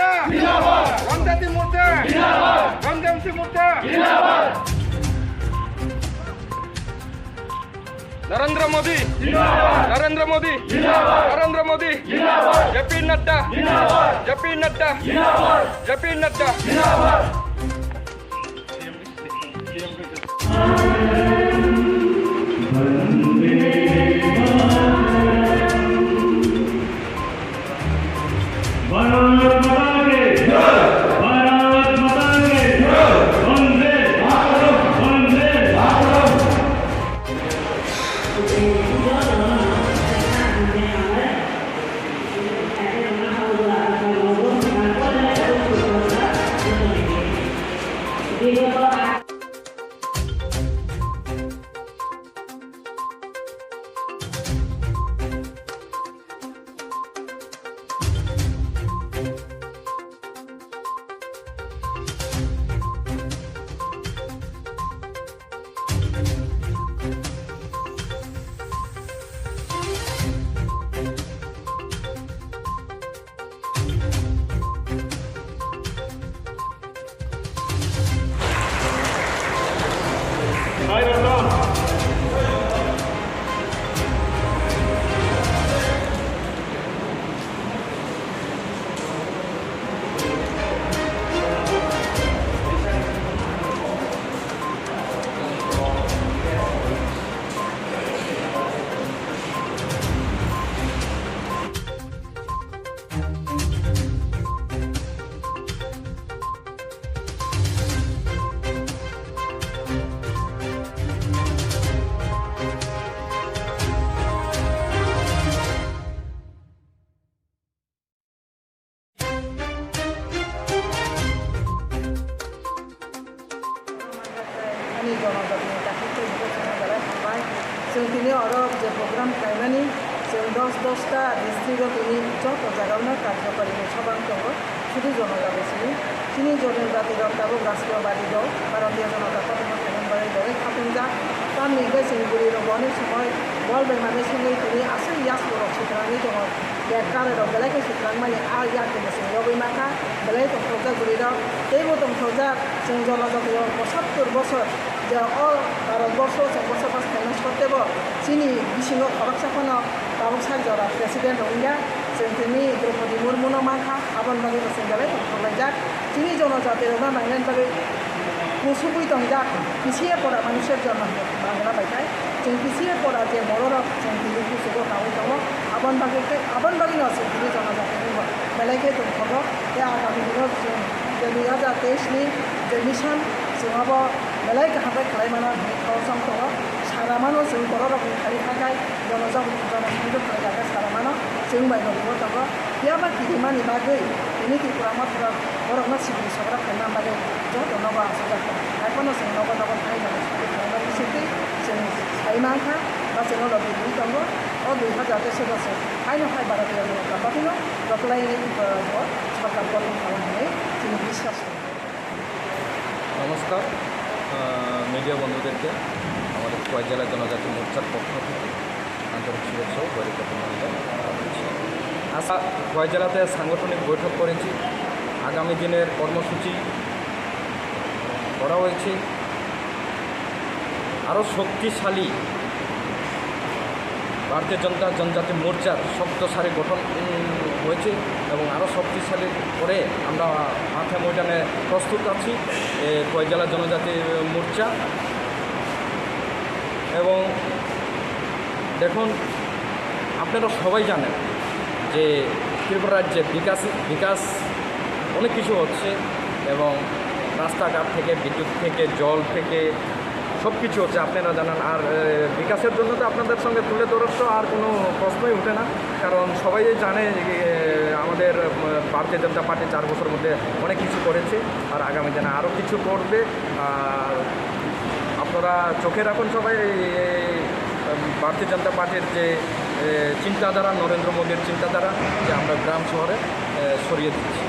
মোর্চা জনজাতি মোর্চা জনজাতি মোর্চা Narendra Modi Narendra Modi Narendra Modi JP Nadda JP Nadda JP Nadda जों दिनै अरब जे प्रग्राम गायनानै जों दसथा डिस्ट्रिक्टआव दिनै जत जायगायावनो कार्यकरि सभा दङ শুধু জনজাতি তিনি জনজাতি दाबो राष्ट्रवादी दं भारतीय जनता पार्टी खालामबाय दं खाफिनजा तानि गोसोनि रबनि समय बल बेमाने सिङै दिनै आसै यास बर' सिथ्रानि दङ बेकारे दं बेलाय सिथ्रां माने आ याके मेसें रबै माखा बेलाय दंथौजा गुरिदाव तेबो दंथौजा जों जनजातियाव 75 বছর যে অল ভারতবর্ষ বসবাস খাইना সত্ত্বেও চিনি बिसिङाव खरकसाफोरनो बाबुक सागजरा प्रेसिडेन्ट दंगा जों दिनै द्रौपदी मुर्मुनो माखा आबन बागै बोसोनजाबाय दंथौलायजाक जोंनि जनजाति रबा बांनायनि बागै मुसुबै दंजाक पिसिए पड़ा মানুষের জন্য বাংলা বাইকাय जों पिसिए पड़ा जे मररक जों दिनै गुसुखौ गावै दङ आबन बागै न जों दिनै जनजातिनि बेलायखै दंथ'बो बे आगामि दिनाव जों 2023नि जे मिशन जोंहाबो बेलाय गाहामै खालामना खावसां दङ सारामानो जों बर' रावनि खारिखाय जनसंख्या खालामग्रा सारामानो जों बायद'बो दङ बेयावबा गिदिमानि बागै बिनि गिदिरामाफोरा बर'नो सिबिं सग्रा खालामना बागै ज' दङबा आसाम खायफानो जों नगद खालामनानै खालामनानै जों साइमाखा बा जों लबि दङ अ 2023 फाइनावहाय भारतीय जनता पार्टीनो दख्लायनाय सरकार गठन खालामनानै जों বিশ্বাস করি। নমস্কার মিডিয়া বন্ধুদেরকে আমাদের খোয়াই জেলা জনজাতি মোর্চার পক্ষ থেকে আন্তরিক শুভেচ্ছা ও আশা খোয়াই জেলাতে সাংগঠনিক বৈঠক করেছি আগামী দিনের কর্মসূচি করা হয়েছে আরও শক্তিশালী ভারতীয় জনজাতি মোর্চার শক্তসারী গঠন হয়েছে এবং আরও শক্তিশালী করে আমরা মাঠে ময়দানে প্রস্তুত আছি খোয়াই জেলা জনজাতি মোর্চা এবং দেখুন আপনারা সবাই জানেন যে ত্রিপুরা রাজ্যে বিকাশ অনেক কিছু হচ্ছে এবং রাস্তাঘাট থেকে বিদ্যুৎ থেকে জল থেকে সব কিছু হচ্ছে আপনারা জানান আর বিকাশের জন্য তো আপনাদের সঙ্গে তুলে ধরার তো আর কোনো প্রশ্নই ওঠে না কারণ সবাই জানে আমাদের ভারতীয় জনতা পার্টি 4 বছরের মধ্যে অনেক কিছু করেছে আর আগামী দিনে আরও কিছু করবে আর আপনারা চোখে রাখুন সবাই ভারতীয় জনতা পার্টির যে চিন্তাধারা নরেন্দ্র মোদীর চিন্তাধারা যে আমরা গ্রাম শহরে সরিয়ে দিচ্ছি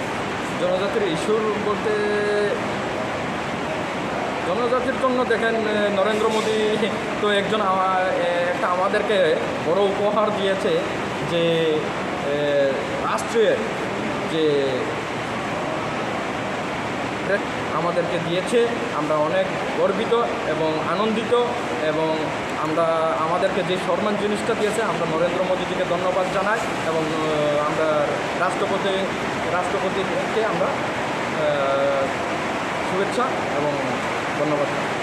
জনজাতির ইস্যু বলতে জনজাতির জন্য দেখেন নরেন্দ্র মোদী তো একজন একটা আমাদেরকে বড় উপহার দিয়েছে যে রাষ্ট্রের যে আপগ্রেড আমাদেরকে দিয়েছে। আমরা অনেক গর্বিত এবং আনন্দিত, এবং আমাদেরকে যে সম্মান জিনিসটা দিয়েছে আমরা নরেন্দ্র মোদীজিকে ধন্যবাদ জানাই, এবং আমরা রাষ্ট্রপতিকে আমরা শুভেচ্ছা এবং ধন্যবাদ জানাই।